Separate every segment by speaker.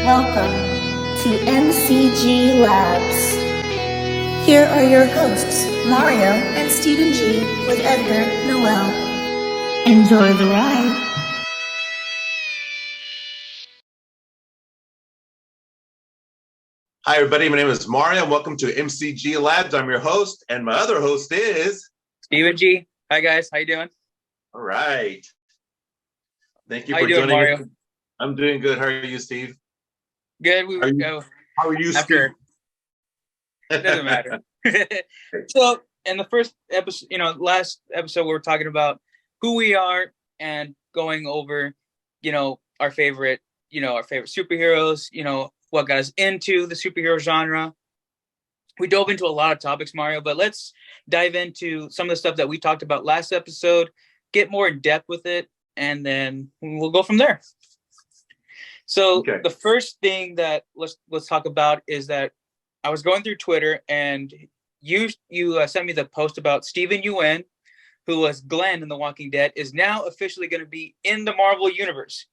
Speaker 1: Welcome to MCG Labs. Here are your hosts, Mario and Stephen G, with Edgar Noel. Enjoy the ride.
Speaker 2: Hi, everybody. My name is Mario, and welcome to MCG Labs. I'm your host, and my other host is
Speaker 3: Stephen G. Hi, guys. How you doing?
Speaker 2: All right. Thank you
Speaker 3: How
Speaker 2: for
Speaker 3: you doing,
Speaker 2: joining
Speaker 3: Mario?
Speaker 2: me. I'm doing good. How are you, Steve?
Speaker 3: Good.
Speaker 2: How are you,
Speaker 3: after.
Speaker 2: Steve?
Speaker 3: Doesn't matter. So, in the first episode, last episode, we were talking about who we are and going over, our favorite superheroes. What got us into the superhero genre. We dove into a lot of topics, Mario, but let's dive into some of the stuff that we talked about last episode, get more in depth with it, and then we'll go from there. So The first thing that let's talk about is that I was going through Twitter, and you sent me the post about Steven Yeun, who was Glenn in The Walking Dead, is now officially going to be in the Marvel universe.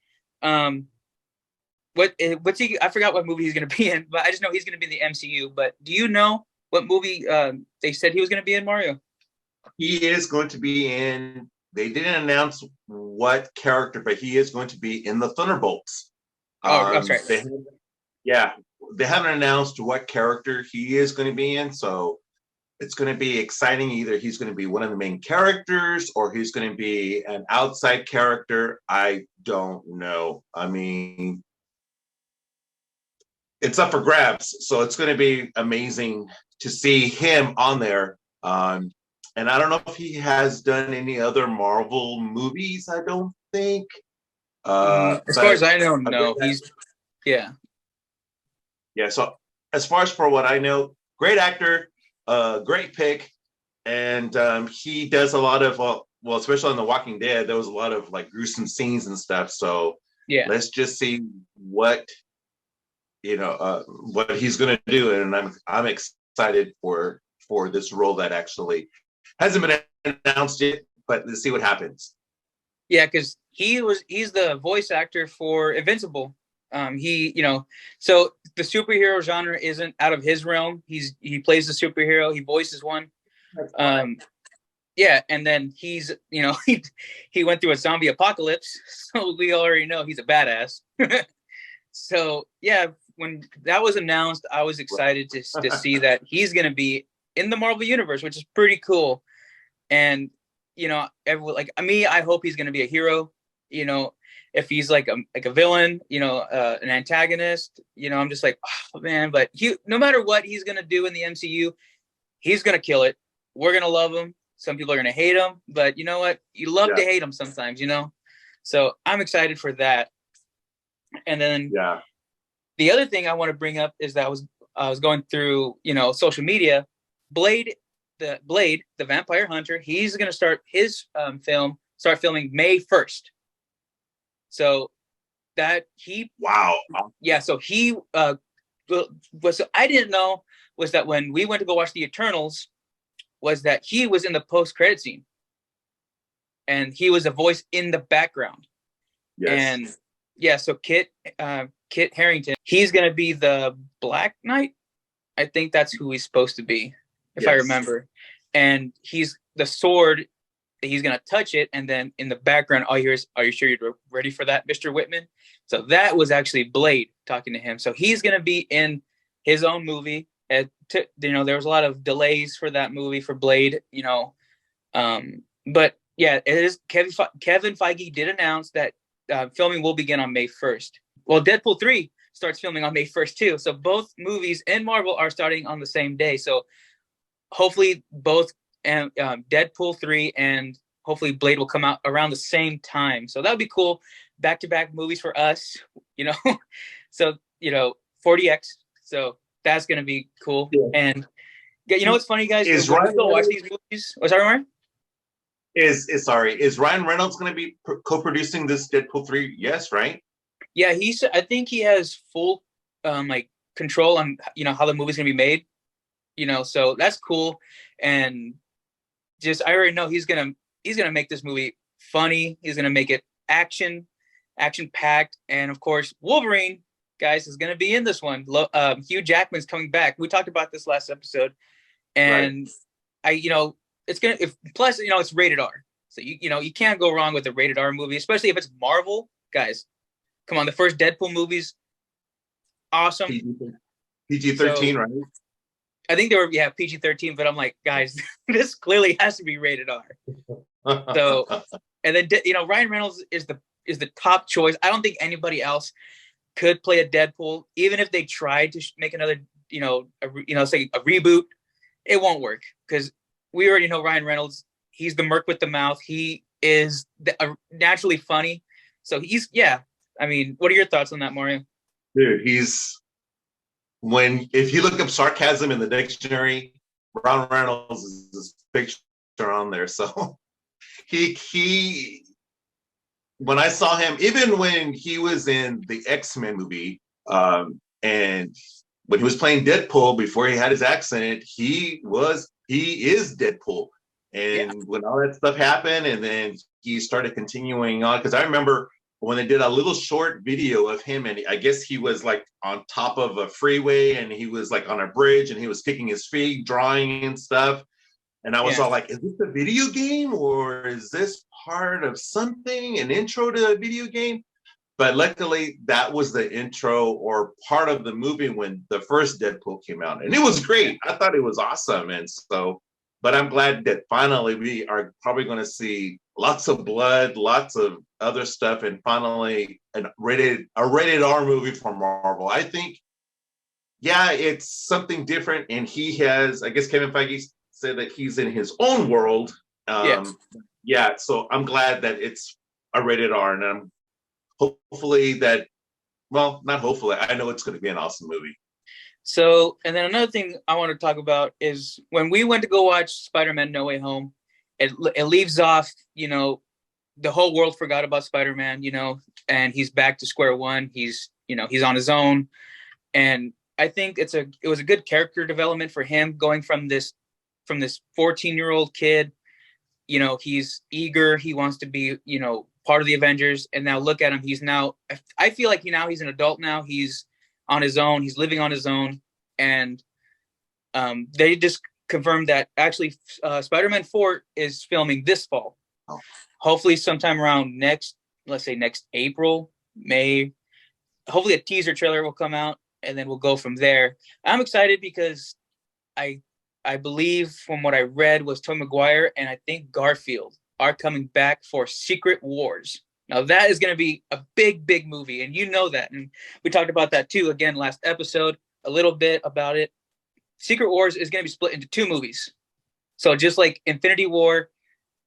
Speaker 3: What's he? I forgot what movie he's going to be in, but I just know he's going to be in the MCU. But do you know what movie they said he was going to be in, Mario?
Speaker 2: He is going to be in. They didn't announce what character, but he is going to be in the Thunderbolts.
Speaker 3: That's right.
Speaker 2: They haven't announced what character he is going to be in, so it's going to be exciting. Either he's going to be one of the main characters or he's going to be an outside character. I don't know. I mean, it's up for grabs, so it's going to be amazing to see him on there. And I don't know if he has done any other Marvel movies. I don't think.
Speaker 3: As far as I know, no.
Speaker 2: Yeah, so as far as for what I know, great actor, great pick, and he does a lot of, especially on The Walking Dead, there was a lot of like gruesome scenes and stuff. So
Speaker 3: yeah,
Speaker 2: let's just see what he's going to do, and I'm excited for this role that actually hasn't been announced yet, but let's see what happens.
Speaker 3: Yeah, because he's the voice actor for Invincible. So the superhero genre isn't out of his realm. He plays the superhero. He voices one. Yeah, and then he's he went through a zombie apocalypse, so we already know he's a badass. So yeah, when that was announced, I was excited to see that he's going to be in the Marvel universe, which is pretty cool. And everyone, like me, I hope he's going to be a hero. If he's like a villain, an antagonist, I'm just like, oh man. But no matter what he's gonna do in the MCU, he's gonna kill it. We're gonna love him. Some people are gonna hate him, but you know what? You love to hate him sometimes, So I'm excited for that. And then the other thing I want to bring up is that I was going through social media. Blade, the Vampire Hunter, he's gonna start his start filming May 1st. So that so he what I didn't know was that when we went to go watch the Eternals, was that he was in the post-credit scene, and he was a voice in the background. And so Kit Harington, he's gonna be the Black Knight. I think that's who he's supposed to be, if I remember. And he's the sword. He's going to touch it, and then in the background, all you hear is, "Are you sure you're ready for that, Mr. Whitman?" So that was actually Blade talking to him. So he's going to be in his own movie. There was a lot of delays for that movie for Blade, but yeah, it is. Kevin Feige did announce that filming will begin on May 1st. Well, Deadpool 3 starts filming on May 1st too. So both movies and Marvel are starting on the same day. So hopefully both Deadpool 3 and hopefully Blade will come out around the same time. So that would be cool. Back-to-back movies for us, So, 40X. So that's going to be cool. Yeah. And what's funny, guys?
Speaker 2: Is Ryan
Speaker 3: go watch these movies? What's that, Ryan?
Speaker 2: Is Ryan Reynolds going to be co-producing this Deadpool 3? Yes, right?
Speaker 3: Yeah, I think he has full control on how the movie's going to be made. So that's cool. And I already know he's gonna make this movie funny. He's gonna make it action packed, and of course Wolverine guys, is going to be in this one. Hugh Jackman's coming back. We talked about this last episode, and it's gonna. Plus, it's rated R, so you can't go wrong with a rated R movie, especially if it's Marvel. Guys, come on, the first Deadpool movies, awesome.
Speaker 2: PG-13,
Speaker 3: So,
Speaker 2: right?
Speaker 3: I think they were PG-13, but I'm like, guys, this clearly has to be rated R. So, and then Ryan Reynolds is the top choice. I don't think anybody else could play a Deadpool, even if they tried to make another, say a reboot. It won't work because we already know Ryan Reynolds. He's the merc with the mouth. He is naturally funny. So I mean, what are your thoughts on that, Mario?
Speaker 2: Dude, if you look up sarcasm in the dictionary, Ryan Reynolds is this picture on there. So he when I saw him, even when he was in the X-Men movie, and when he was playing Deadpool before he had his accident, he is Deadpool. And when all that stuff happened, and then he started continuing on, because I remember when they did a little short video of him, and I guess he was like on top of a freeway, and he was like on a bridge, and he was kicking his feet, drawing and stuff. And I was all like, is this a video game, or is this part of something, an intro to a video game? But luckily, that was the intro or part of the movie when the first Deadpool came out. And it was great. I thought it was awesome. And so, but I'm glad that finally we are probably going to see lots of blood, lots of other stuff, and finally a rated R movie from Marvel. I think, it's something different. And he has, I guess Kevin Feige said that he's in his own world. So I'm glad that it's a rated R, and I'm hopefully that, well, not hopefully, I know it's going to be an awesome movie.
Speaker 3: So, and then another thing I want to talk about is when we went to go watch Spider-Man No Way Home, it leaves off, the whole world forgot about Spider-Man, and he's back to square one. He's on his own. And I think it was a good character development for him, going from this 14-year-old kid, he's eager, he wants to be, part of the Avengers, and now look at him. I feel like now he's an adult now. He's on his own. He's living on his own. And they just confirmed that actually Spider-Man 4 is filming this fall.
Speaker 2: Oh.
Speaker 3: Hopefully sometime around next April, May. Hopefully a teaser trailer will come out, and then we'll go from there. I'm excited because I believe from what I read was Tobey Maguire and I think Garfield are coming back for Secret Wars. Now that is going to be a big, big movie, and that. And we talked about that too, again, last episode, a little bit about it. Secret Wars is going to be split into 2 movies. So just like Infinity War,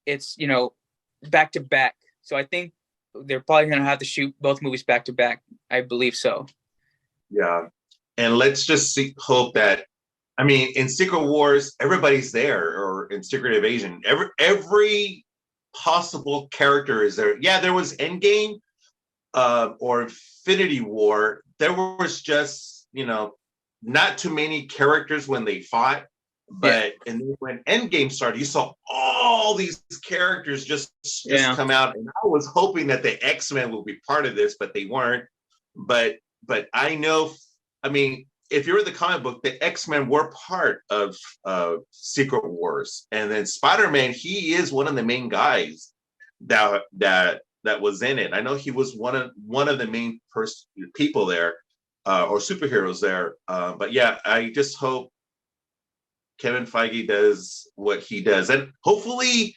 Speaker 3: it's, back to back. So I think they're probably going to have to shoot both movies back to back. I believe so.
Speaker 2: Yeah. And let's just hope that, in Secret Wars, everybody's there, or in Secret Invasion, every possible character is there. Yeah, there was Endgame or Infinity War. There was just, not too many characters when they fought. But and then when Endgame started, you saw all these characters just come out. And I was hoping that the X-Men would be part of this, but they weren't. But I know, if you're in the comic book, the X-Men were part of Secret Wars, and then Spider-Man, he is one of the main guys that was in it. I know he was one of the main people there, or superheroes there. But yeah, I just hope Kevin Feige does what he does, and hopefully,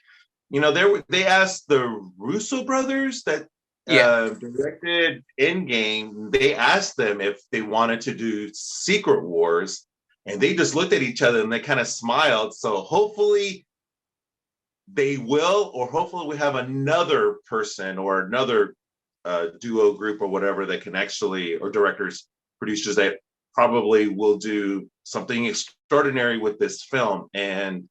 Speaker 2: they asked the Russo brothers that directed Endgame. They asked them if they wanted to do Secret Wars, and they just looked at each other and they kind of smiled. So hopefully they will, or hopefully we have another person or another duo group or whatever that can actually, or directors, producers that probably will do something extraordinary with this film. And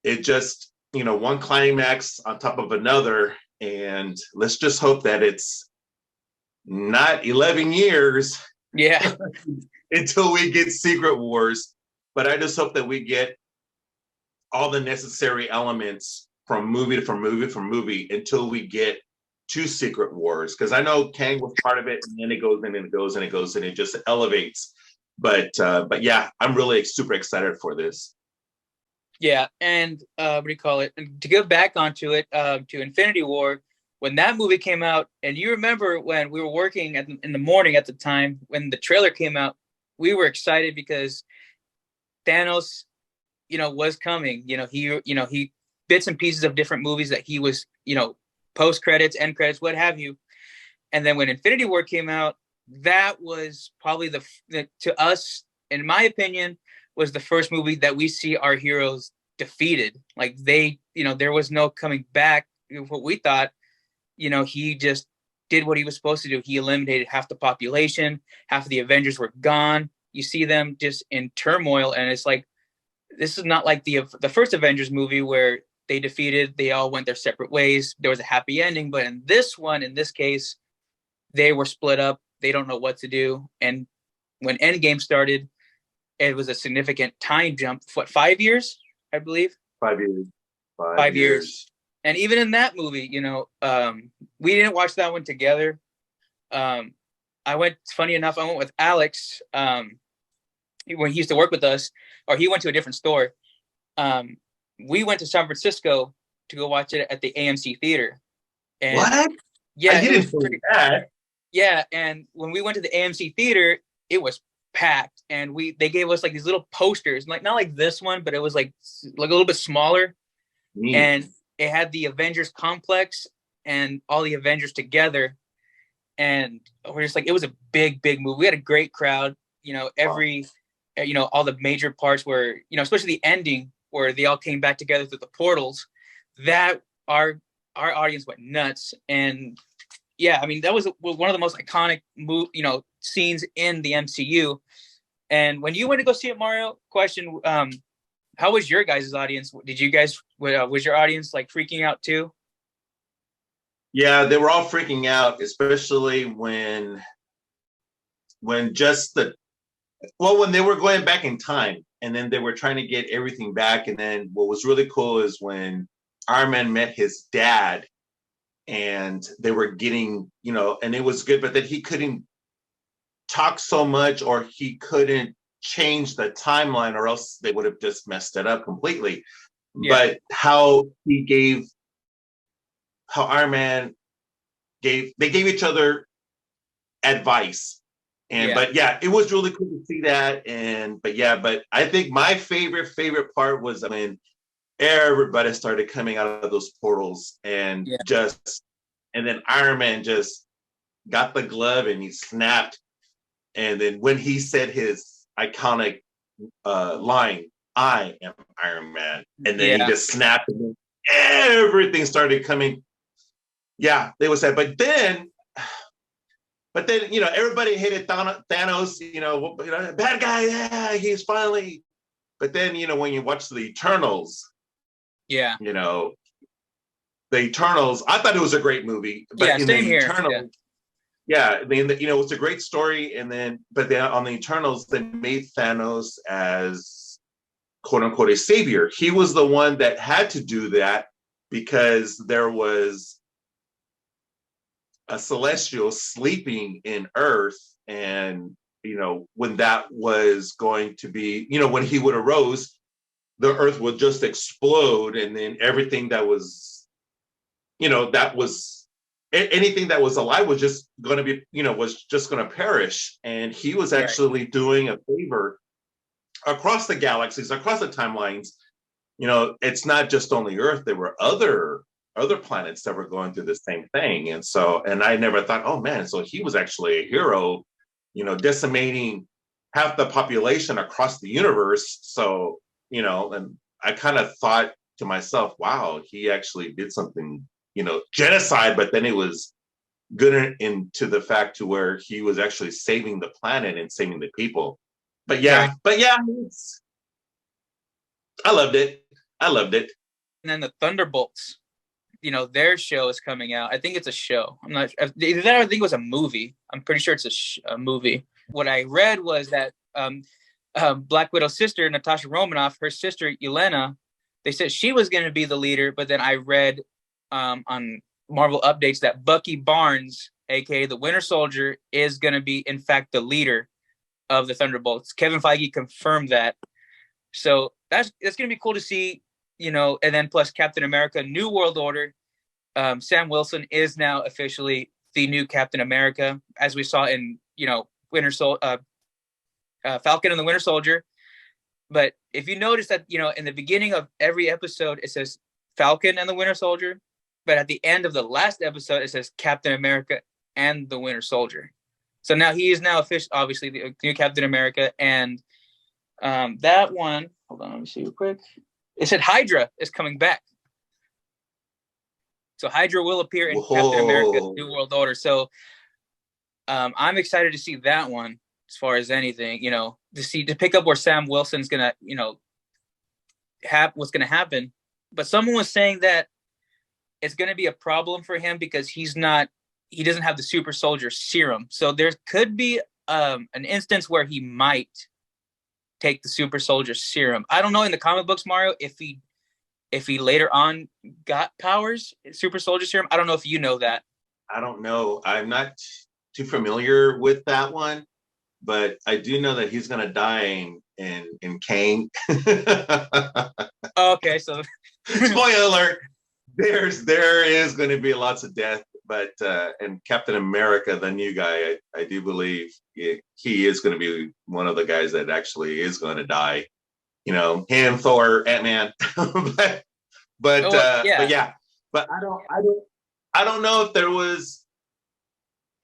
Speaker 2: it just, one climax on top of another. And let's just hope that it's not 11 years until we get Secret Wars. But I just hope that we get all the necessary elements from movie until we get to Secret Wars, because I know Kang was part of it, and then it goes and it goes and it goes and it just elevates. But yeah, I'm really super excited for this.
Speaker 3: Yeah, and what do you call it? And to go back onto it, to Infinity War, when that movie came out, and you remember when we were working in the morning at the time when the trailer came out, we were excited because Thanos, was coming. He bits and pieces of different movies that he was, post credits, end credits, what have you. And then when Infinity War came out, that was probably to us, in my opinion, was the first movie that we see our heroes defeated. Like there was no coming back. What we thought, he just did what he was supposed to do. He eliminated half the population, half of the Avengers were gone. You see them just in turmoil, and it's like, this is not like the first Avengers movie where they all went their separate ways. There was a happy ending, but in this case, they were split up. They don't know what to do. And when Endgame started, it was a significant time jump. What, 5 years, I believe?
Speaker 2: 5 years.
Speaker 3: 5 years. And even in that movie, we didn't watch that one together. Funny enough, I went with Alex when he used to work with us, or he went to a different store. We went to San Francisco to go watch it at the AMC theater. And
Speaker 2: what?
Speaker 3: Yeah,
Speaker 2: I didn't think that.
Speaker 3: Yeah, and when we went to the AMC theater, it was packed, and they gave us like these little posters, like not like this one, but it was like a little bit smaller, and it had the Avengers complex and all the Avengers together, and we're just like, it was a big movie. We had a great crowd, all the major parts where, especially the ending where they all came back together through the portals, that our audience went nuts. And yeah, I mean, that was one of the most iconic scenes in the MCU. And when you went to go see it, Mario, question, how was your guys' audience? Did you guys, was your audience like freaking out too?
Speaker 2: Yeah, they were all freaking out, especially when just when they were going back in time, and then they were trying to get everything back. And then what was really cool is when Iron Man met his dad, and they were getting, and it was good, but that he couldn't talk so much, or he couldn't change the timeline, or else they would have just messed it up completely. Yeah. But how Iron Man they gave each other advice. And but yeah, it was really cool to see that. But I think my favorite part was, I mean, everybody started coming out of those portals, and and then Iron Man just got the glove and he snapped. And then when he said his iconic line, "I am Iron Man," and then he just snapped, and everything started coming. Yeah, they was that. But then, everybody hated Thanos. Bad guy. Yeah, he's finally. But then, when you watch the Eternals, the Eternals, I thought it was a great movie. But in the Eternals, I mean, it's a great story. And then, on the Eternals, they made Thanos as "quote unquote" a savior. He was the one that had to do that because there was a celestial sleeping in Earth, and when that was going to be, when he would arose, the Earth would just explode, and then everything that was, anything that was alive was just going to be, was just going to perish. And he was actually doing a favor across the galaxies, across the timelines. It's not just only Earth. There were other planets that were going through the same thing. And I never thought, oh man, so he was actually a hero, decimating half the population across the universe. So, and I kind of thought to myself, wow, he actually did something, genocide, but then it was good into the fact to where he was actually saving the planet and saving the people. But I loved it. And
Speaker 3: then the Thunderbolts, their show is coming out. I think it's a show. I'm not. Either that, or I think it was a movie. I'm pretty sure it's a movie. What I read was that Black Widow's sister, Natasha Romanoff, her sister Yelena, they said she was going to be the leader. But then I read on Marvel updates that Bucky Barnes, aka the Winter Soldier, is going to be in fact the leader of the Thunderbolts. Kevin Feige confirmed that. So that's going to be cool to see, you know, and then plus Captain America, New World Order. Sam Wilson is now officially the new Captain America, as we saw in, you know, Falcon and the Winter Soldier. But if you notice that, you know, in the beginning of every episode, it says Falcon and the Winter Soldier. But at the end of the last episode, it says Captain America and the Winter Soldier. So now he is now officially, obviously, the new Captain America. And that one, hold on, let me see real quick. It said Hydra is coming back. So Hydra will appear in Captain America: New World Order. So I'm excited to see that one as far as anything, you know, to pick up where Sam Wilson's gonna, you know, what's gonna happen. But someone was saying that it's gonna be a problem for him because he doesn't have the super soldier serum. So there could be an instance where he might take the super soldier serum. I don't know in the comic books, Mario, if he later on got powers, super soldier serum. I don't know if you know that.
Speaker 2: I don't know. I'm not too familiar with that one, but I do know that he's going to die in Kang.
Speaker 3: Okay, so
Speaker 2: spoiler alert. There is going to be lots of death, but and Captain America, the new guy, I do believe he is going to be one of the guys that actually is going to die. You know, him, Thor, Ant-Man, but yeah, but I don't know if there was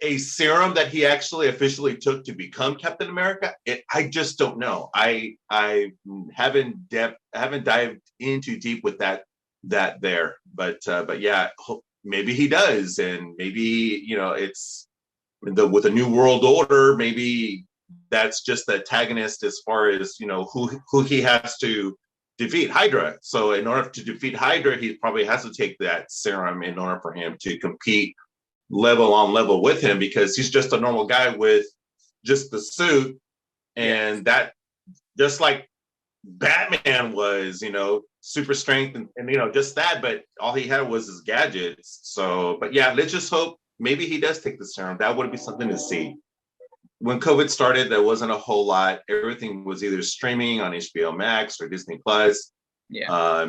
Speaker 2: a serum that he actually officially took to become Captain America. I just don't know. I haven't dived into deep with that there, but yeah, maybe he does, and maybe, you know, it's with a new world order, maybe that's just the antagonist as far as, you know, who he has to defeat, Hydra. So in order to defeat Hydra, he probably has to take that serum in order for him to compete level on level with him, because he's just a normal guy with just the suit, and that just like Batman was, you know, super strength and you know, just that, but all he had was his gadgets. So, but yeah, let's just hope maybe he does take the serum. That would be something to see. When COVID started, there wasn't a whole lot. Everything was either streaming on HBO Max or Disney Plus.
Speaker 3: Yeah.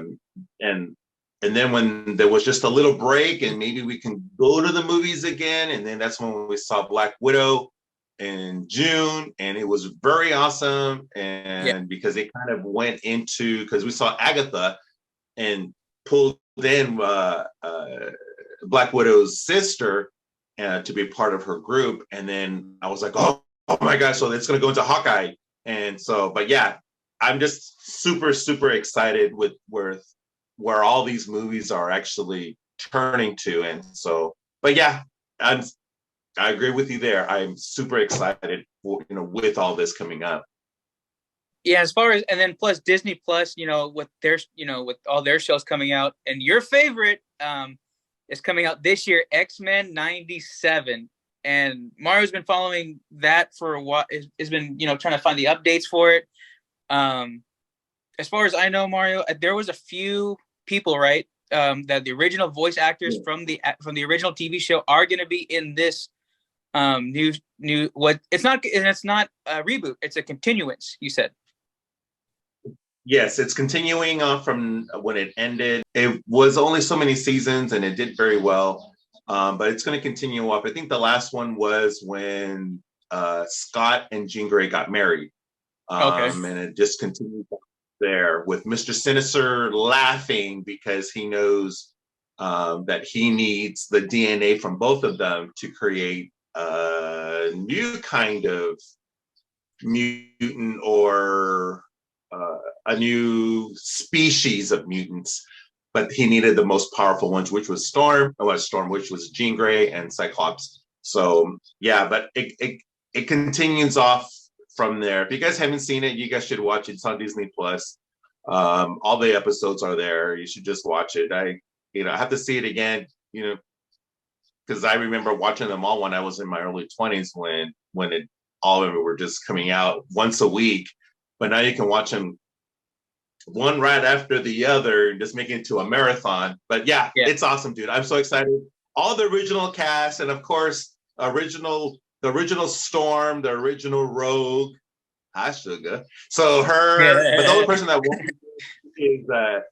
Speaker 2: And then when there was just a little break and maybe we can go to the movies again, and then that's when we saw Black Widow in June, and it was very awesome. And because it kind of went into, because we saw Agatha and pulled in Black Widow's sister to be part of her group, and then I was like, oh my gosh, so it's going to go into Hawkeye. And so, but yeah, I'm just super excited with where all these movies are actually turning to. And so, but yeah, I agree with you there. I'm super excited for, you know, with all this coming up.
Speaker 3: Yeah, as far as, and then plus Disney Plus, you know, with their, you know, with all their shows coming out, and your favorite is coming out this year, X-Men 97. And Mario's been following that for a while. Has been, you know, trying to find the updates for it. As far as I know, Mario, there was a few people, right, that the original voice actors from the original TV show are going to be in this new what it's not a reboot, it's a continuance, you said.
Speaker 2: Yes, it's continuing on from when it ended. It was only so many seasons and it did very well, but it's going to continue up. I think the last one was when Scott and Jean Grey got married. And it just continues there with Mr. Sinister laughing because he knows that he needs the DNA from both of them to create a new kind of mutant, or a new species of mutants, but he needed the most powerful ones, which was which was Jean Grey and Cyclops. So yeah, but it continues off from there. If you guys haven't seen it, you guys should watch it. It's on Disney Plus. All the episodes are there. You should just watch it. I have to see it again, you know, because I remember watching them all when I was in my early 20s when all of them were just coming out once a week. But now you can watch them one right after the other and just make it into a marathon. But yeah, it's awesome, dude. I'm so excited. all the original cast, and of course, the original Storm, the original Rogue. Hi, Sugar. So her, but the only person that won't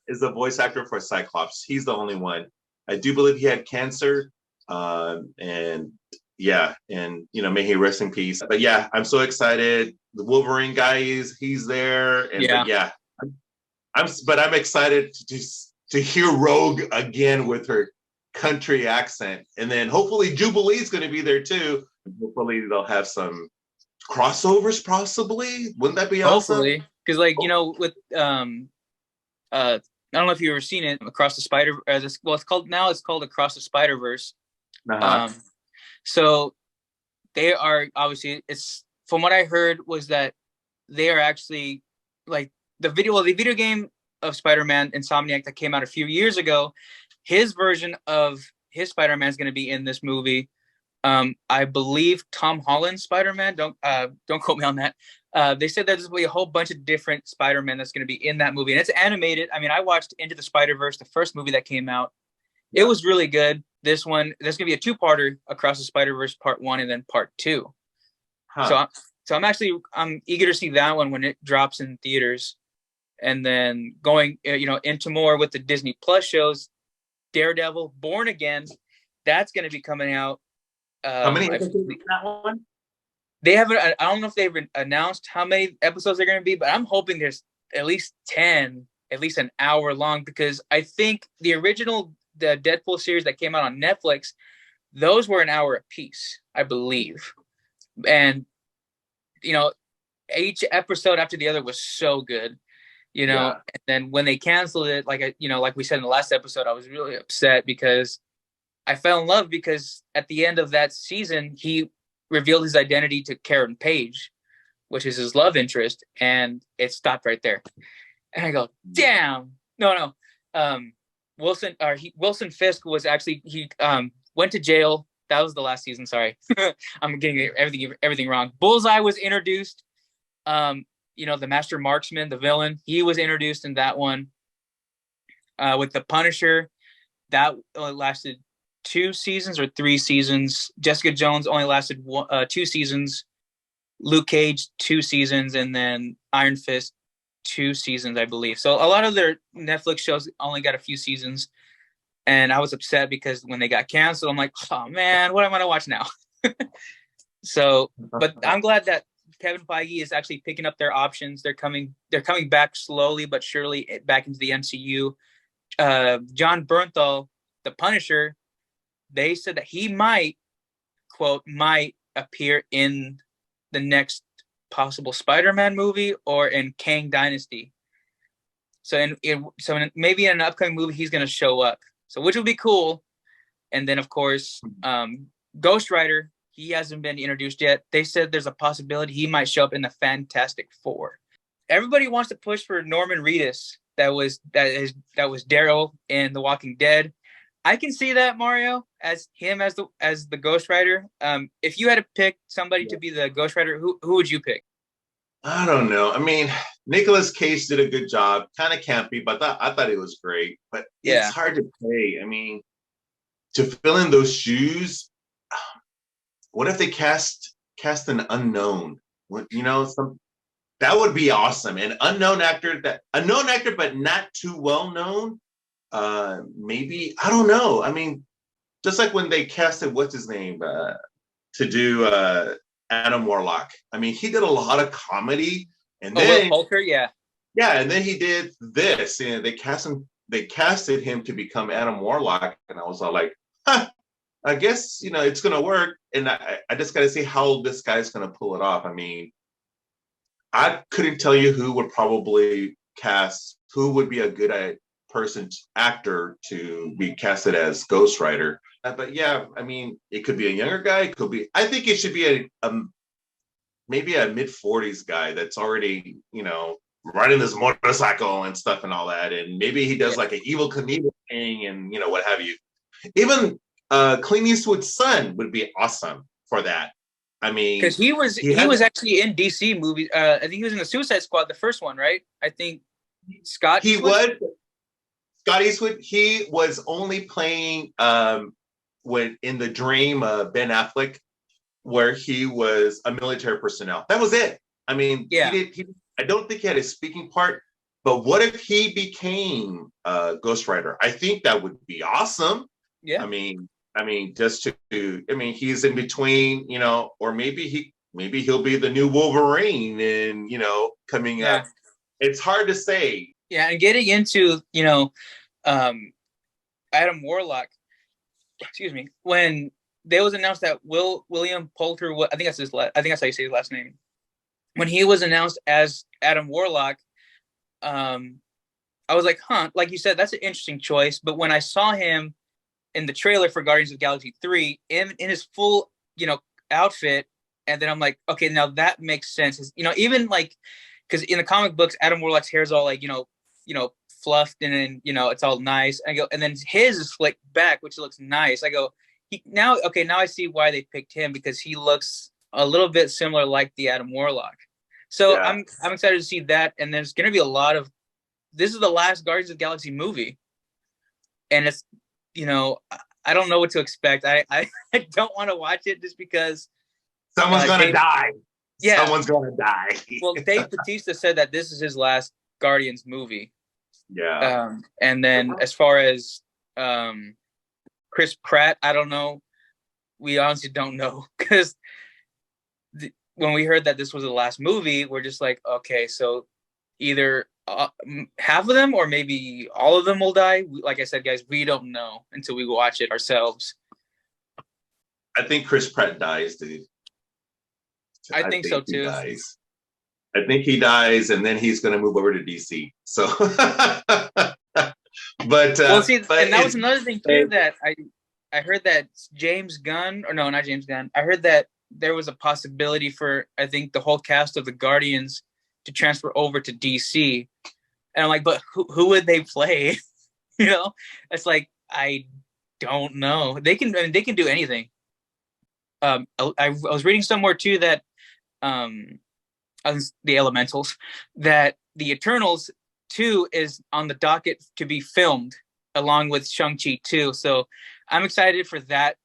Speaker 2: is the voice actor for Cyclops. He's the only one. I do believe he had cancer, and yeah, and may he rest in peace. But yeah, I'm so excited. The Wolverine guy he's there, and
Speaker 3: Yeah.
Speaker 2: but yeah, I'm excited to hear Rogue again with her country accent, and then hopefully Jubilee's going to be there too. Hopefully they'll have some crossovers, possibly. Wouldn't that be awesome?
Speaker 3: Hopefully, because like with I don't know if you've ever seen it, Across the Spider. It's called Across the Spider-Verse.
Speaker 2: Uh-huh.
Speaker 3: So they are obviously, it's from what I heard was that they are actually like the video game of Spider-Man Insomniac that came out a few years ago. His version of his Spider-Man is going to be in this movie. I believe Tom Holland's Spider-Man. Don't quote me on that. They said there's going to be a whole bunch of different Spider-Man that's going to be in that movie, and it's animated. I mean, I watched Into the Spider-Verse, the first movie that came out. Yeah. It was really good. This one, there's going to be a two-parter, Across the Spider-Verse Part 1 and then Part 2. Huh. So I'm eager to see that one when it drops in theaters, and then going into more with the Disney Plus shows. Daredevil, Born Again, that's going to be coming out.
Speaker 2: How many episodes in that one?
Speaker 3: They haven't. I don't know if they've announced how many episodes they're going to be, but I'm hoping there's at least 10, at least an hour long, because I think the Deadpool series that came out on Netflix, those were an hour a piece, I believe. And each episode after the other was so good. And then when they canceled it, like we said in the last episode, I was really upset because I fell in love, because at the end of that season, he revealed his identity to Karen Page, which is his love interest, and it stopped right there. And I go, damn, no. Wilson Fisk was actually, he went to jail. That was the last season. Sorry, I'm getting everything wrong. Bullseye was introduced. The Master Marksman, the villain, he was introduced in that one. With the Punisher, that only lasted 2 seasons or 3 seasons. Jessica Jones only lasted 2 seasons. Luke Cage, 2 seasons, and then Iron Fist, 2 seasons, I believe. So a lot of their Netflix shows only got a few seasons, and I was upset because when they got canceled, I'm like, oh man, what am I gonna watch now? So, but I'm glad that Kevin Feige is actually picking up their options. They're coming back slowly but surely back into the MCU. John Bernthal, the Punisher, they said that he might appear in the next possible Spider-Man movie or in Kang Dynasty. So maybe in an upcoming movie he's going to show up. So which would be cool. And then of course, Ghost Rider, he hasn't been introduced yet. They said there's a possibility he might show up in the Fantastic Four. Everybody wants to push for Norman Reedus. That was Daryl in The Walking Dead. I can see that, Mario, as the Ghost Rider. If you had to pick somebody to be the Ghost Rider, who would you pick?
Speaker 2: I don't know. I mean, Nicolas Cage did a good job. Kind of campy, but I thought it was great. But it's hard to play. I mean, to fill in those shoes, what if they cast an unknown? That would be awesome. An unknown actor, but not too well known. Maybe, I don't know. I mean, just like when they casted what's his name to do Adam Warlock. I mean, he did a lot of comedy, and then
Speaker 3: Will Poulter,
Speaker 2: and then he did this. And they casted him to become Adam Warlock, and I was all like, huh, I guess it's gonna work. And I just got to see how this guy's gonna pull it off. I mean, I couldn't tell you who would probably cast, who would be a good actor to be casted as Ghost Rider. But yeah, I mean, it could be a younger guy. I think it should be maybe a mid-40s guy that's already, riding this motorcycle and stuff and all that. And maybe he does like an Evil Knievel thing and, what have you. Even Clint Eastwood's son would be awesome for that. I mean,
Speaker 3: because he was actually in DC movies. I think he was in the Suicide Squad, the first one, right? I think Scott Eastwood.
Speaker 2: He was only playing when in the dream of Ben Affleck, where he was a military personnel. That was it. I mean,
Speaker 3: Yeah.
Speaker 2: I don't think he had a speaking part, but what if he became a Ghost Rider? I think that would be awesome.
Speaker 3: Yeah.
Speaker 2: I mean, he's in between, or maybe he'll be the new Wolverine and, coming up. It's hard to say.
Speaker 3: Yeah. And getting into, Adam Warlock, excuse me, when they was announced that William Poulter, I think that's how you say his last name. When he was announced as Adam Warlock, I was like, huh, like you said, that's an interesting choice. But when I saw him in the trailer for Guardians of the Galaxy 3 in his full, outfit, and then I'm like, okay, now that makes sense. Even like, because in the comic books, Adam Warlock's hair is all like, fluffed and then, it's all nice. I go, and then his is slicked back, which looks nice. I go, now I see why they picked him, because he looks a little bit similar like the Adam Warlock. So yeah. I'm excited to see that. And there's going to be a lot of, this is the last Guardians of the Galaxy movie. And it's, I don't know what to expect. I don't want to watch it just because
Speaker 2: someone's going to die.
Speaker 3: Yeah.
Speaker 2: Someone's going to die.
Speaker 3: Well, Dave Bautista said that this is his last Guardians movie.
Speaker 2: Yeah.
Speaker 3: And then as far as Chris Pratt, I don't know. We honestly don't know, because when we heard that this was the last movie, we're just like, okay, so either half of them or maybe all of them will die. Like I said, guys, we don't know until we watch it ourselves.
Speaker 2: I think Chris Pratt dies, dude.
Speaker 3: I think so too.
Speaker 2: Dies. I think he dies, and then he's going to move over to DC. So, but
Speaker 3: and that was another thing too, that I heard that James Gunn, or no, not James Gunn. I heard that there was a possibility for, I think, the whole cast of the Guardians to transfer over to DC. And I'm like, but who would they play? It's like, I don't know. They can do anything. I was reading somewhere too that the Elementals, that the Eternals 2 is on the docket to be filmed along with Shang-Chi 2. So I'm excited for that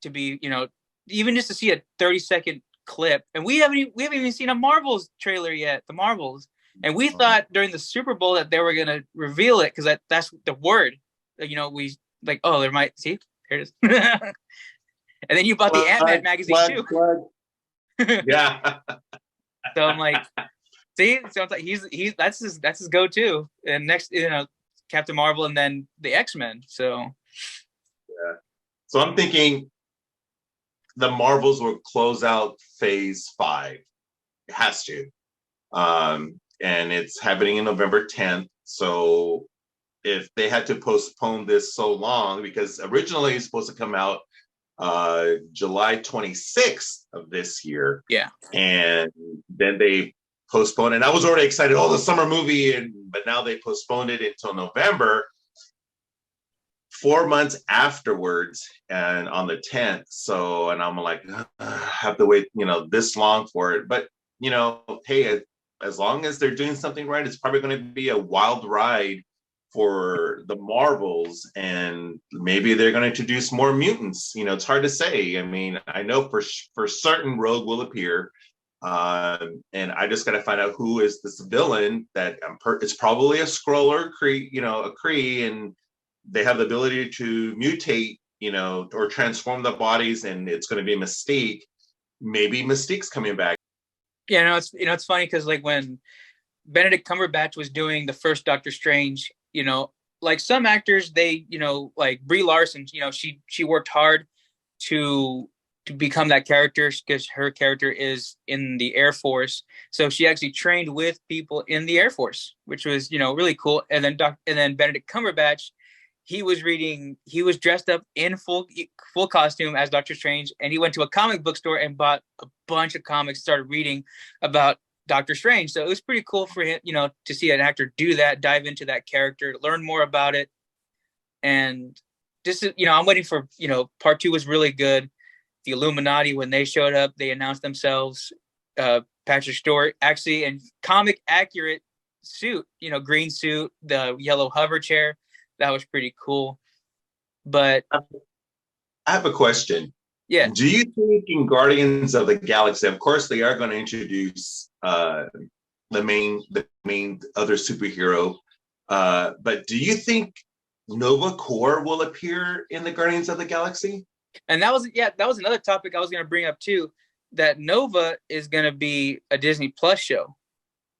Speaker 3: to be, even just to see a 30-second clip. And we haven't even seen a Marvels trailer yet, the Marvels. And we thought during the Super Bowl that they were going to reveal it, because that's the word. We like, oh, there might, see, here it is. And then you bought the Ant-Man magazine too.
Speaker 2: Yeah.
Speaker 3: So I'm like, see, so it's like that's his go-to. And next, Captain Marvel, and then the X-Men. So
Speaker 2: yeah. So I'm thinking the Marvels will close out Phase 5. It has to. And it's happening in November 10th. So if they had to postpone this so long, because originally it's supposed to come out July 26th of this year.
Speaker 3: Yeah.
Speaker 2: And then they postponed, and I was already excited, the summer movie, but now they postponed it until November, 4 months afterwards, and on the 10th. So, and I'm like, I have to wait, this long for it. But, hey, as long as they're doing something right, it's probably going to be a wild ride for the Marvels, and maybe they're going to introduce more mutants. It's hard to say. I mean, I know for certain Rogue will appear, and I just got to find out who is this villain. That it's probably a Skrull or a Kree, and they have the ability to mutate, or transform the bodies, and it's going to be Mystique. Maybe Mystique's coming back.
Speaker 3: Yeah, it's funny because like when Benedict Cumberbatch was doing the first Doctor Strange, like some actors, they, like Brie Larson, she worked hard to become that character, because her character is in the Air Force. So she actually trained with people in the Air Force, which was, really cool. And then Benedict Cumberbatch, he was dressed up in full costume as Doctor Strange, and he went to a comic book store and bought a bunch of comics, started reading about Doctor Strange. So it was pretty cool for him, to see an actor do that, dive into that character, learn more about it. And just, I'm waiting for, part 2 was really good. The Illuminati, when they showed up, they announced themselves. Patrick Stewart, actually in comic accurate suit, green suit, the yellow hover chair. That was pretty cool. But
Speaker 2: I have a question.
Speaker 3: Yeah.
Speaker 2: Do you think in Guardians of the Galaxy, of course, they are going to introduce the main other superhero, but do you think Nova Corps will appear in the Guardians of the Galaxy?
Speaker 3: And that was another topic I was going to bring up too. That Nova is going to be a Disney Plus show.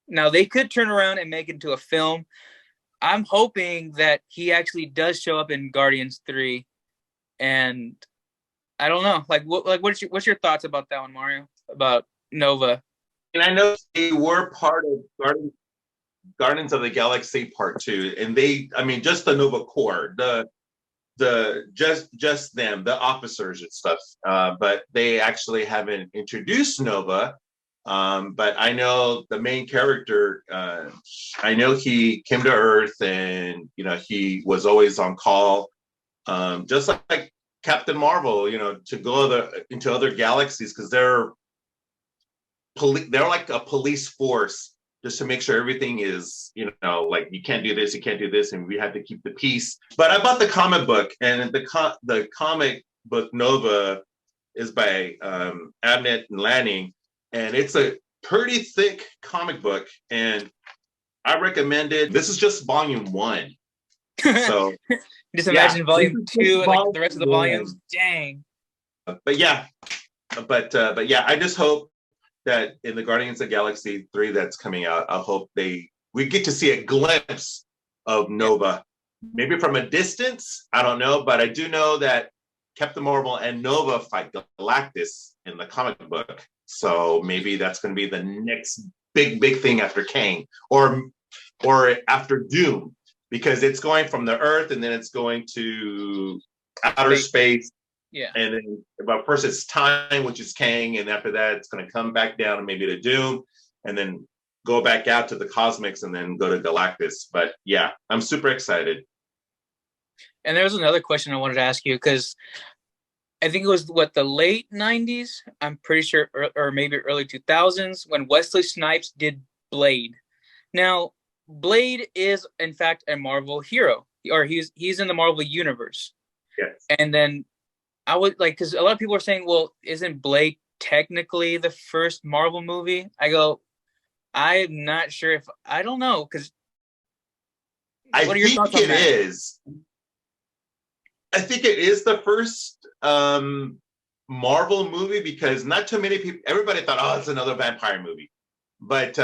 Speaker 3: Now they could turn around and make it into a film. I'm hoping that he actually does show up in Guardians 3, and I don't know. What's your thoughts about that one, Mario? About Nova?
Speaker 2: And I know they were part of Guardians of the Galaxy Part Two, and I mean, just the Nova Corps, just them, the officers and stuff. But they actually haven't introduced Nova. But I know the main character. I know he came to Earth, and he was always on call, just like Captain Marvel. To go into other galaxies because they're like a police force just to make sure everything is, like you can't do this, and we have to keep the peace. But I bought the comic book, and the comic book Nova is by Abnett and Lanning, and it's a pretty thick comic book, and I recommend it. This is just volume 1. So
Speaker 3: just imagine volume 2 and like the rest of the volumes. Dang.
Speaker 2: But yeah, I just hope that in the Guardians of the Galaxy 3 that's coming out, I hope we get to see a glimpse of Nova. Maybe from a distance, I don't know, but I do know that Captain Marvel and Nova fight Galactus in the comic book. So maybe that's going to be the next big thing after Kang or after Doom, because it's going from the Earth and then it's going to outer space.
Speaker 3: Yeah.
Speaker 2: And then, but first it's time, which is Kang, and after that it's going to come back down and maybe to Doom, and then go back out to the cosmics, and then go to Galactus. But yeah, I'm super excited.
Speaker 3: And there was another question I wanted to ask you, because I think it was the late 90s, I'm pretty sure, or maybe early 2000s, when Wesley Snipes did Blade. Now, Blade is in fact a Marvel hero, or he's in the Marvel universe.
Speaker 2: Yes.
Speaker 3: And then I would because a lot of people are saying, well, isn't Blade technically the first Marvel movie? I go, I'm not sure I don't know, because
Speaker 2: what are your thoughts on that? I think it is the first Marvel movie, because not too many people, everybody thought, oh, it's another vampire movie. But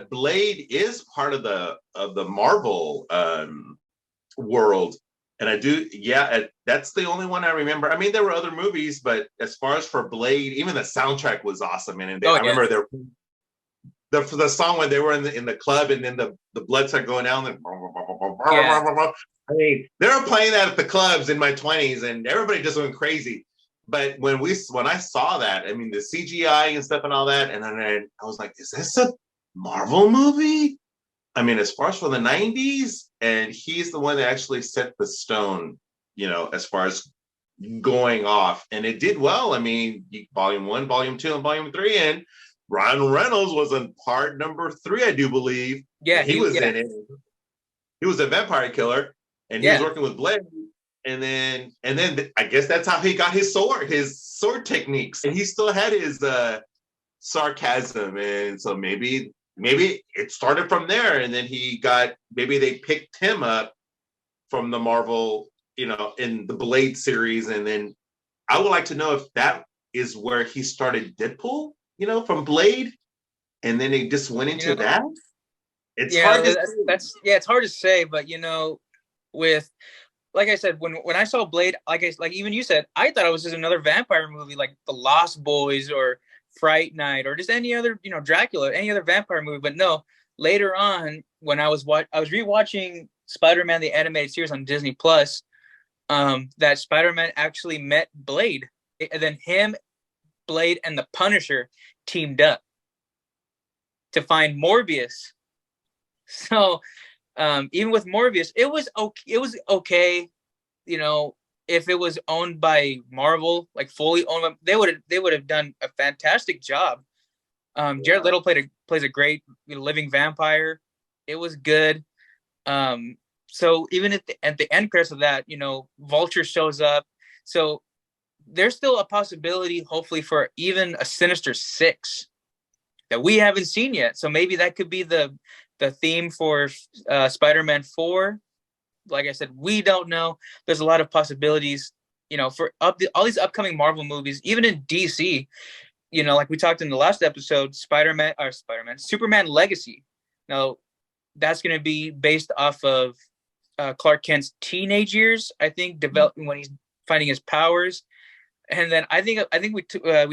Speaker 2: Blade is part of the Marvel world. And I do, that's the only one I remember. I mean, there were other movies, but as far as for Blade, even the soundtrack was awesome. And I remember the song when they were in the club, and then the blood started going down. And, I mean, they were playing that at the clubs in my 20s, and everybody just went crazy. But when I saw that, I mean, the CGI and stuff and all that, and then I was like, is this a Marvel movie? I mean, as far as for the 90s, and he's the one that actually set the stone, as far as going off. And it did well. I mean, volume 1, volume 2, and volume 3. And Ryan Reynolds was in part number 3, I do believe.
Speaker 3: Yeah,
Speaker 2: he was in it. He was a vampire killer, and he was working with Blade. And then I guess that's how he got his sword techniques. And he still had his sarcasm. And so maybe it started from there, and then maybe they picked him up from the Marvel, in the Blade series. And then I would like to know if that is where he started Deadpool, from Blade, and then they just went into that. It's hard to say.
Speaker 3: It's hard to say, but with, like I said, when I saw Blade, like even you said, I thought it was just another vampire movie, like The Lost Boys or Fright Night, or just any other, Dracula, any other vampire movie. But no, later on, when I was rewatching Spider-Man the animated series on Disney Plus, that Spider-Man actually met Blade, and then him, Blade, and the Punisher teamed up to find Morbius. So even with Morbius, it was okay. If it was owned by Marvel, like fully owned, they would have done a fantastic job. Jared Leto plays a great living vampire. It was good. So even at the end credits of that, Vulture shows up. So there's still a possibility, hopefully, for even a Sinister Six that we haven't seen yet. So maybe that could be the theme for Spider-Man 4. Like I said, we don't know. There's a lot of possibilities, for all these upcoming Marvel movies, even in DC. Like we talked in the last episode, Superman Legacy. Now, that's going to be based off of Clark Kent's teenage years, I think, developing when he's finding his powers. And then I think we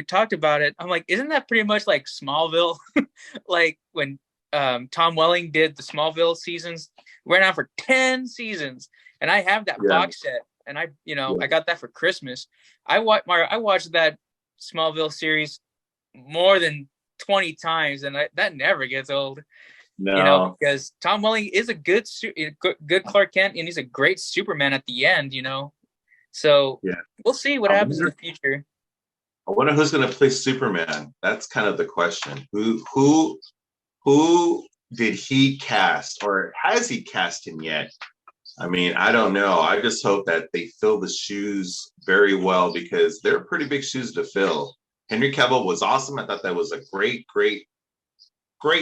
Speaker 3: talked about it. I'm like, isn't that pretty much like Smallville? Like when Tom Welling did the Smallville seasons, ran on for 10 seasons, and I have that box set, and I got that for Christmas. I watched that Smallville series more than 20 times, and that never gets old.
Speaker 2: No.
Speaker 3: Because Tom Welling is a good Clark Kent, and he's a great Superman at the end. So we'll see what happens in the future.
Speaker 2: I wonder who's going to play Superman. That's kind of the question. Who did he cast, or has he cast him yet? I mean, I don't know. I just hope that they fill the shoes very well, because they're pretty big shoes to fill. Henry Cavill was awesome. I thought that was a great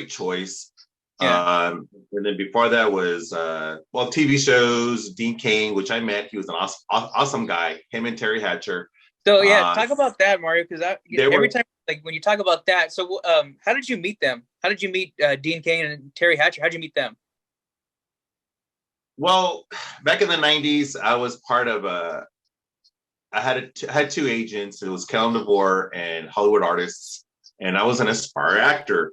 Speaker 2: choice. Yeah. And then before that was TV shows, Dean Cain, which I met. He was an awesome guy. Him and Terry Hatcher.
Speaker 3: So talk about that, Mario, because every time, like when you talk about that, so how did you meet them? How did you meet Dean Cain and Terry Hatcher? How did you meet them?
Speaker 2: Well, back in the 90s, I was part of I had two agents. It was Kellen DeVore and Hollywood Artists, and I was an aspiring actor.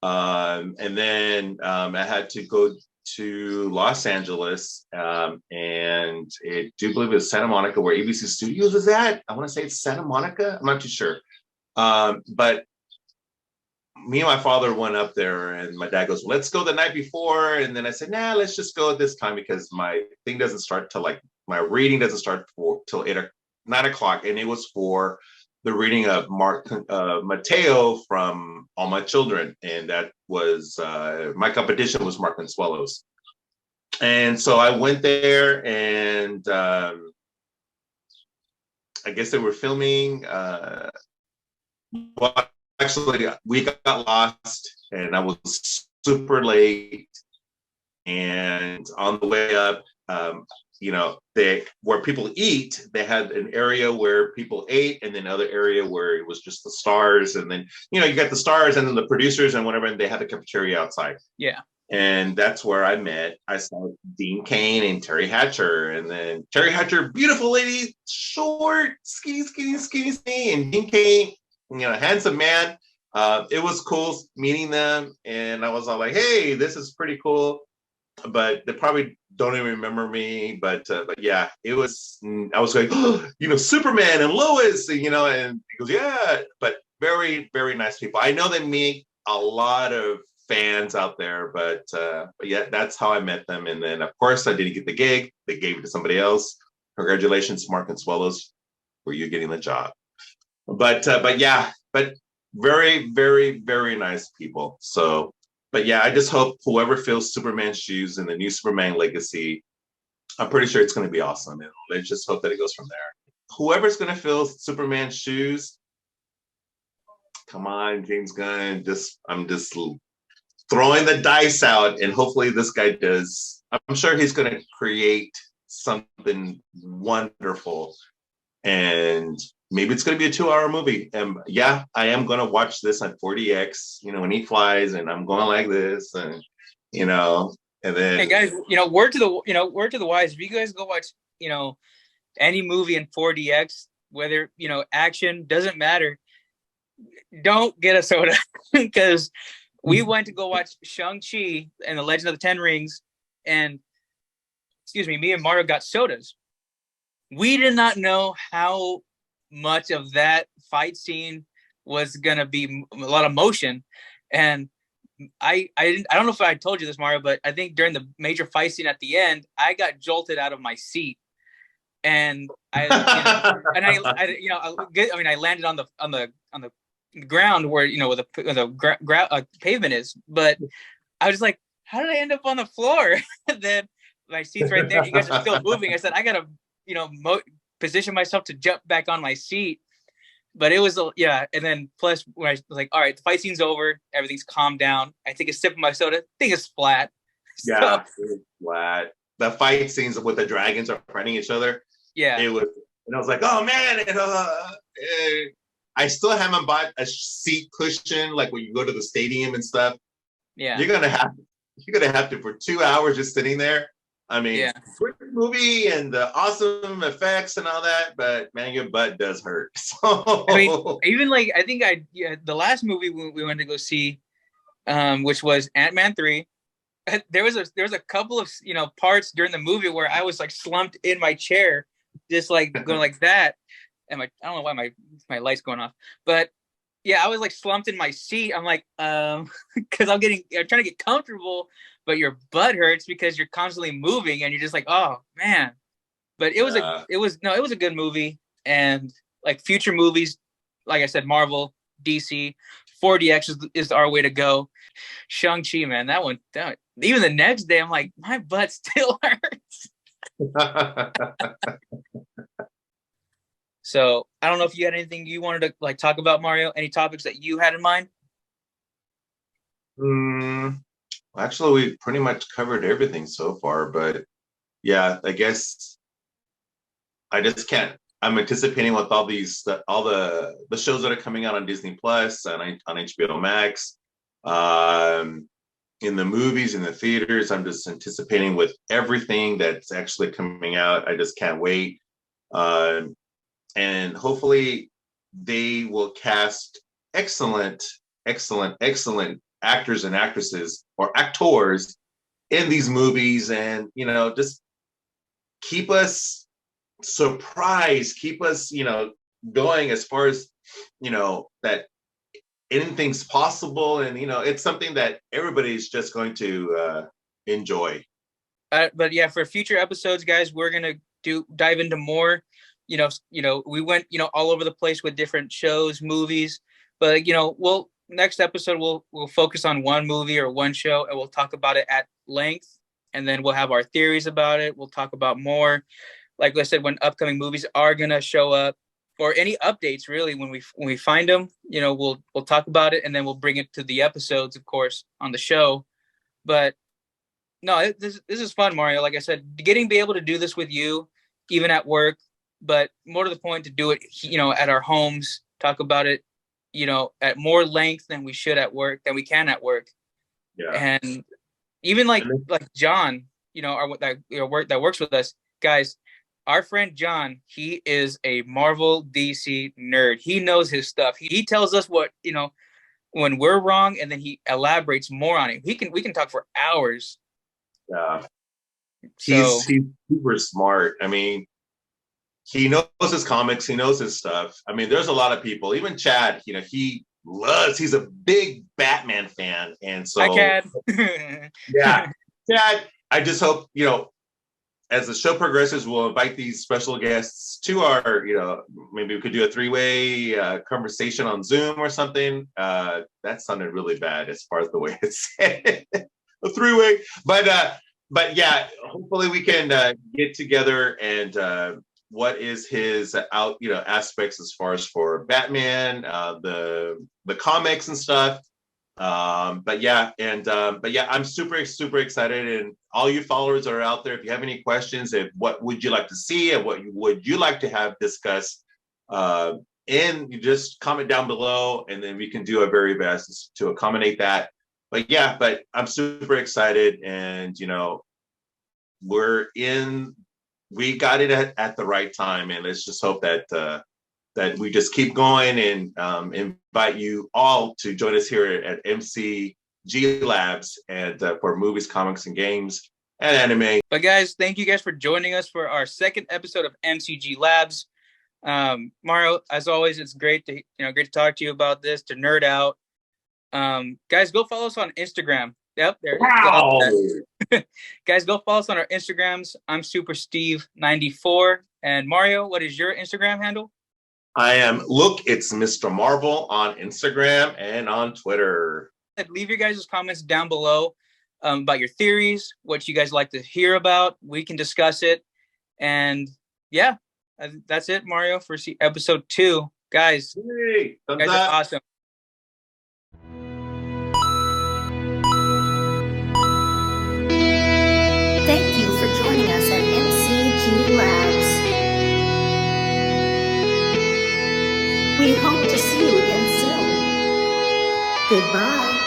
Speaker 2: And then I had to go to Los Angeles, and I do believe it was Santa Monica, where ABC Studios is at. I want to say it's Santa Monica. I'm not too sure. But me and my father went up there, and my dad goes, let's go the night before. And then I said, nah, let's just go at this time, because my thing doesn't start till my reading doesn't start till 9 o'clock. And it was for the reading of Mateo from All My Children. And that was, my competition was Mark Consuelos. And so I went there, and I guess they were filming. Well, actually, we got lost, and I was super late. And on the way up, where people eat, they had an area where people ate, and then another area where it was just the stars. And then, you got the stars and then the producers and whatever, and they had the cafeteria outside.
Speaker 3: Yeah.
Speaker 2: And that's where I saw Dean Cain and Terry Hatcher. And then Terry Hatcher, beautiful lady, short, skinny. And Dean Cain, handsome man. It was cool meeting them. And I was all like, hey, this is pretty cool. But they probably don't even remember me. But yeah, it was, I was like, Superman and Lois, and he goes, yeah. But very, very nice people. I know they meet a lot of fans out there, but yeah, that's how I met them. And then, of course, I didn't get the gig. They gave it to somebody else. Congratulations, Mark Consuelos, for you getting the job. But very, very, very nice people. So, but yeah, I just hope whoever fills Superman's shoes in the new Superman Legacy, I'm pretty sure it's going to be awesome. And let's just hope that it goes from there. Whoever's going to fill Superman's shoes, come on, James Gunn. I'm just throwing the dice out, and hopefully this guy does. I'm sure he's going to create something wonderful, and maybe it's going to be a 2-hour movie. And yeah, I am going to watch this on 4DX, when he flies, and I'm going like this, and and then.
Speaker 3: Hey guys, word to the wise. If you guys go watch, any movie in 4DX, whether action, doesn't matter. Don't get a soda, because we went to go watch Shang-Chi and the Legend of the Ten Rings, and me and Mario got sodas. We did not know how much of that fight scene was gonna be a lot of motion, and I don't know if I told you this, Mario, but I think during the major fight scene at the end, I got jolted out of my seat, and I landed on the ground where where the pavement is, but I was just like, how did I end up on the floor? And then my seat's right there. You guys are still moving. I said, I gotta position myself to jump back on my seat. But it was, yeah. And then plus when I was like, all right, the fight scene's over. Everything's calmed down. I take a sip of my soda. Thing is flat.
Speaker 2: Yeah, it was flat. The fight scenes with the dragons are fighting each other.
Speaker 3: Yeah.
Speaker 2: It was, and I was like, oh man, I still haven't bought a seat cushion like when you go to the stadium and stuff.
Speaker 3: Yeah.
Speaker 2: You're gonna have to for 2 hours just sitting there. I mean, great movie and the awesome effects and all that, but man, your butt does hurt. So
Speaker 3: I mean, even like I think the last movie we went to go see, which was Ant-Man 3. There was a couple of parts during the movie where I was like slumped in my chair, just like going like that, and I don't know why my light's going off, but yeah, I was like slumped in my seat. I'm like, because I'm trying to get comfortable, but your butt hurts because you're constantly moving and you're just like, oh man. But it was a good movie, and like future movies, like I said, Marvel, DC, 4DX is our way to go. Shang-Chi, man, that one, even the next day, I'm like, my butt still hurts. So I don't know if you had anything you wanted to like talk about, Mario. Any topics that you had in mind?
Speaker 2: Actually, we pretty much covered everything so far, but yeah, I guess I just can't. I'm anticipating with all the shows that are coming out on Disney Plus and on HBO Max, in the movies, in the theaters. I'm just anticipating with everything that's actually coming out. I just can't wait. And hopefully they will cast excellent actors and actresses or actors in these movies, and just keep us surprised, keep us going as far as that anything's possible, and it's something that everybody's just going to enjoy.
Speaker 3: But yeah, for future episodes, guys, we're gonna dive into more. We went all over the place with different shows, movies, but next episode we'll focus on one movie or one show, and we'll talk about it at length, and then we'll have our theories about it. We'll talk about more, like I said, when upcoming movies are gonna show up, or any updates really when we find them. We'll talk about it, and then we'll bring it to the episodes, of course, on the show. But no, this is fun, Mario. Like I said, be able to do this with you, even at work, but more to the point, to do it, at our homes, talk about it, at more length than we can at work.
Speaker 2: Yeah.
Speaker 3: And even like John, that works with us, guys. Our friend John, he is a Marvel DC nerd. He knows his stuff. He tells us what, when we're wrong, and then he elaborates more on it. We can talk for hours.
Speaker 2: Yeah. He's super smart. I mean, he knows his comics, he knows his stuff. I mean, there's a lot of people, even Chad, he's a big Batman fan. And so,
Speaker 3: hi, Chad.
Speaker 2: Yeah, Chad, I just hope, as the show progresses, we'll invite these special guests to our, maybe we could do a 3-way conversation on Zoom or something. That sounded really bad as far as the way it's said. A 3-way. But yeah, hopefully we can get together and what is his aspects as far as for Batman, the comics and stuff. But yeah, I'm super excited, and all you followers are out there. If you have any questions, what would you like to see, and what would you like to have discussed, and you just comment down below, and then we can do our very best to accommodate that. But I'm super excited, and we got it at the right time, and let's just hope that we just keep going, and invite you all to join us here at MCG Labs and for movies, comics, and games and anime.
Speaker 3: But guys, thank you guys for joining us for our second episode of MCG Labs. Mario, as always, it's great to talk to you about this, to nerd out. Guys, go follow us on Instagram. Yep, there.
Speaker 2: Wow.
Speaker 3: Guys, go follow us on our Instagrams. I'm Super Steve 94, and Mario, what is your Instagram handle?
Speaker 2: I am it's Mr. Marvel on Instagram and on Twitter.
Speaker 3: Leave your guys' comments down below about your theories, what you guys like to hear about. We can discuss it. And yeah, That's it, Mario, for episode 2. Guys,
Speaker 2: Hey,
Speaker 3: you
Speaker 2: thumbs
Speaker 3: guys are
Speaker 2: up.
Speaker 3: awesome.
Speaker 1: Thank you for joining us at MCG Labs. We hope to see you again soon. Goodbye.